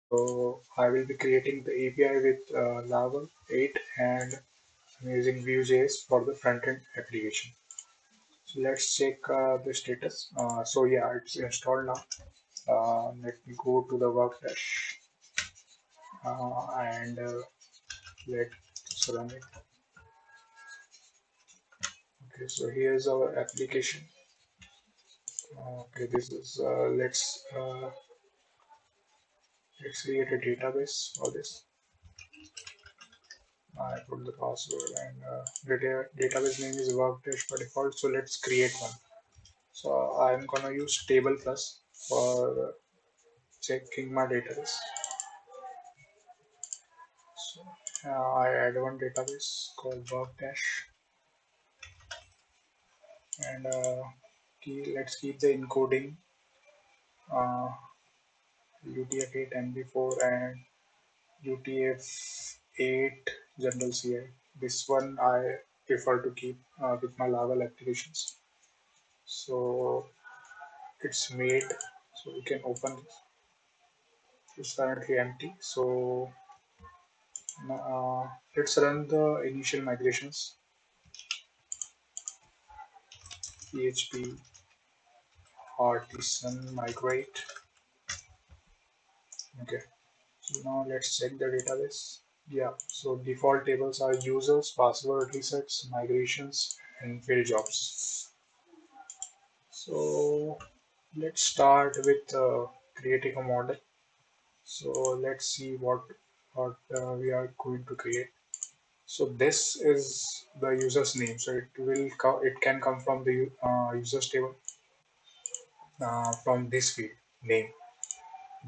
So I will be creating the API with Laravel 8 and I'm using Vue.js for the front-end application. So let's check the status. So yeah, it's installed now. Let me go to the Workdash and let's run it. Okay, so here's our application. Okay, this is let's create a database for this. I put the password and database name is Workdash by default. So let's create one. So I'm gonna use table plus for checking my database. So I add one database called Workdash and let's keep the encoding UTF-8 MB4 and UTF-8 General CI. This one I prefer to keep with my Laravel applications. So it's made, so we can open this. It's currently empty. So let's run the initial migrations. PHP artisan migrate. Okay. So now let's check the database. Yeah. So default tables are users, password resets, migrations, and field jobs. So let's start with creating a model. So let's see what we are going to create. So this is the user's name. So it can come from the users table from this field name.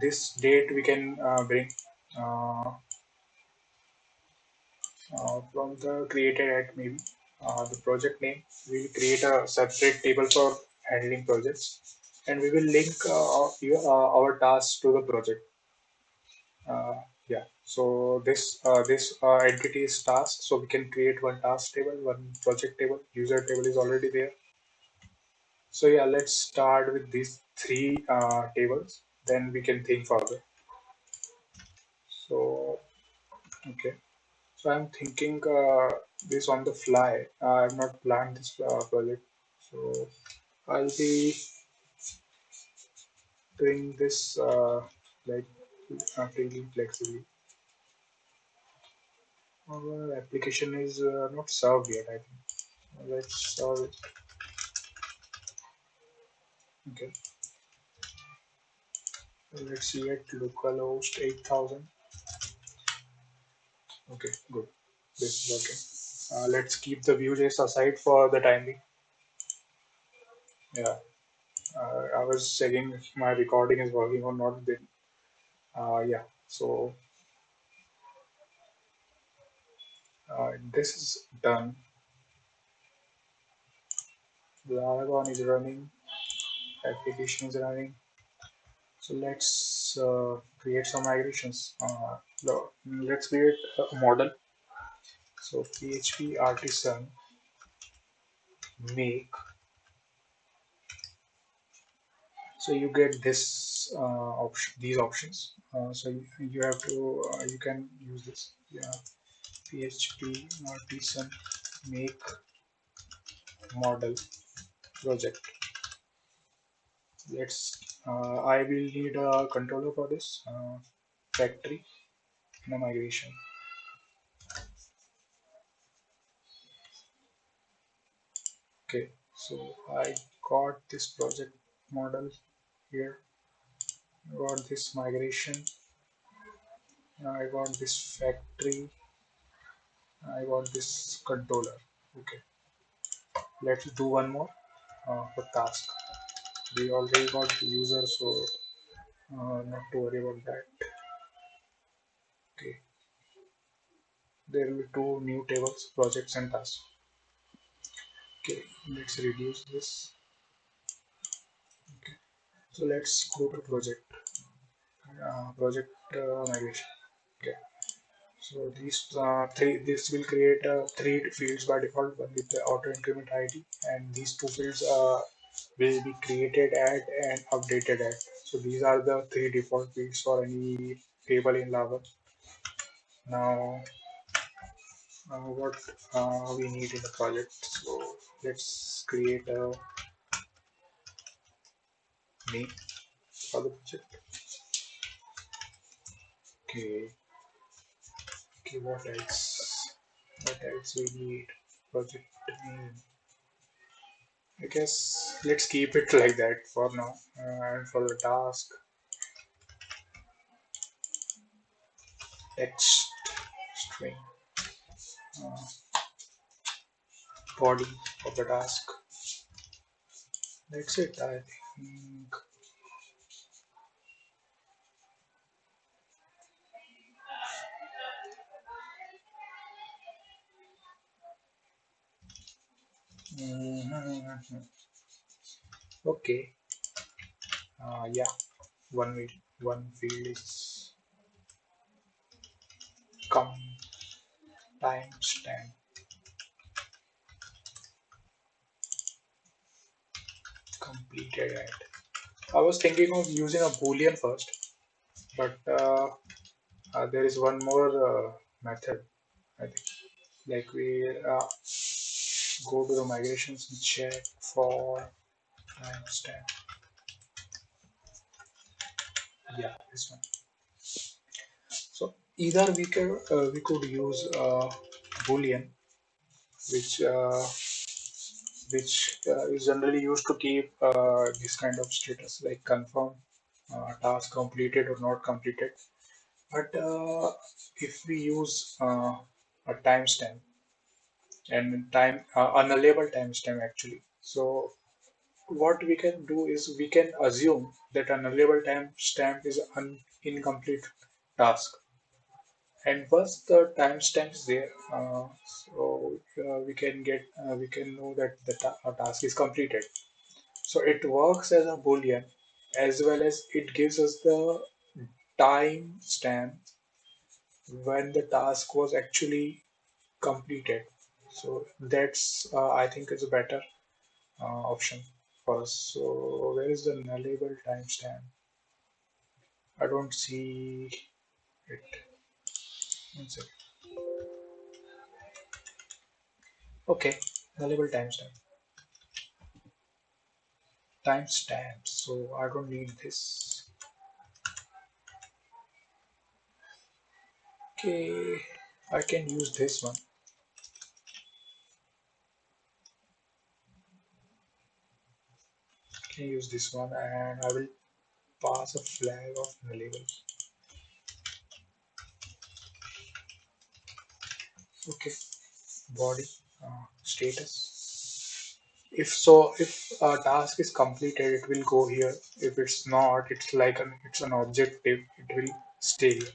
This date we can bring uh, from the created at maybe the project name. We will create a separate table for handling projects, and we will link our tasks to the project. Uh, yeah. So this entity is task. So we can create one task table, one project table. User table is already there. So yeah, let's start with these three tables. Then we can think further. So okay. So I'm thinking this on the fly. I've not planned this project. So I'll be doing this like fairly flexibly. Our application is not served yet, I think. Let's serve it. Okay. So let's see at localhost 8000. Okay, good. This is working. Let's keep the Vue.js aside for the time being. Yeah. I was checking if my recording is working or not. Then, yeah. So this is done. The Aragon is running. Application is running. So let's create some migrations. Let's create a model. So PHP artisan make. So you get this option, these options. So you have to you can use this. Yeah, PHP artisan make model project. Let's. I will need a controller for this factory and a migration. Okay, so I got this project model here. I got this migration. I got this factory. I got this controller. Okay, let's do one more for task. We already got the user, so not to worry about that. Okay, there will be two new tables, projects and tasks. Okay, let's reduce this. Okay, so let's go to project migration. Okay. So this will create three fields by default, one with the auto increment ID, and these two fields will be created at and updated at. So these are the three default fields for any table in Lava. Now, what we need in the project. So let's create a name for the project. Okay, okay, what else? What else we need? Project name. I guess let's keep it like that for now. And for the task, text string, uh, body of the task. That's it, I think. Mhm. Okay. Yeah. One field is come timestamp completed at. I was thinking of using a boolean first, but there is one more method. I think, like we go to the migrations and check for timestamp. Yeah, this one. So either we could use boolean, which is generally used to keep this kind of status like confirm task completed or not completed. But if we use a timestamp and unavailable timestamp actually, so what we can do is we can assume that unavailable timestamp is an incomplete task, and once the timestamp is there, we can know that the task is completed. So it works as a boolean as well as it gives us the time stamp when the task was actually completed. So that's I think is a better option for us. So where is the nullable timestamp? I don't see it. One second. Okay, nullable timestamp. Timestamp. So I don't need this. Okay, I can use this one. Can use this one, and I will pass a flag of nullable. Okay, body status. If a task is completed, it will go here. If it's not, it's an objective. It will stay here.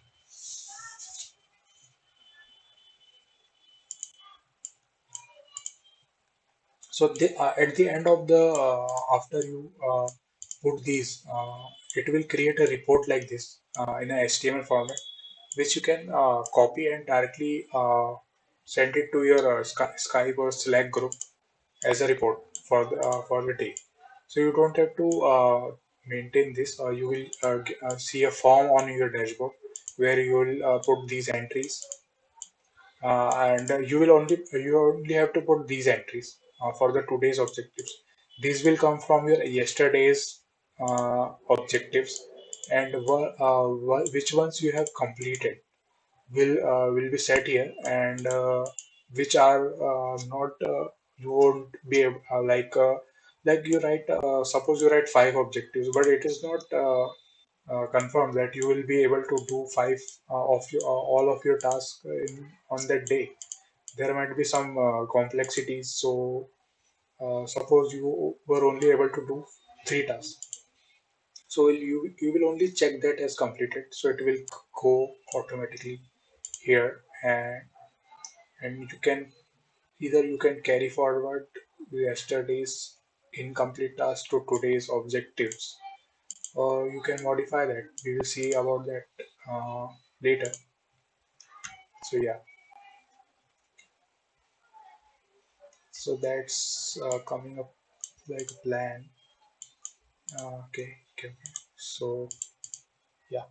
So at the end of the after you put these, it will create a report like this in a HTML format, which you can copy and directly send it to your Skype or Slack group as a report for the day. So you don't have to maintain this. You will see a form on your dashboard where you will put these entries, and you only have to put these entries for the today's objectives. These will come from your yesterday's objectives, and which ones you have completed will be set here, and which are not you won't be able, like you write suppose you write five objectives, but it is not confirmed that you will be able to do five of your all of your tasks on that day. There might be some complexities. So suppose you were only able to do three tasks, so you will only check that as completed, so it will go automatically here, and you can either you can carry forward yesterday's incomplete task to today's objectives, or you can modify that. We will see about that later. So yeah, so that's coming up like a plan. Okay, okay. So yeah.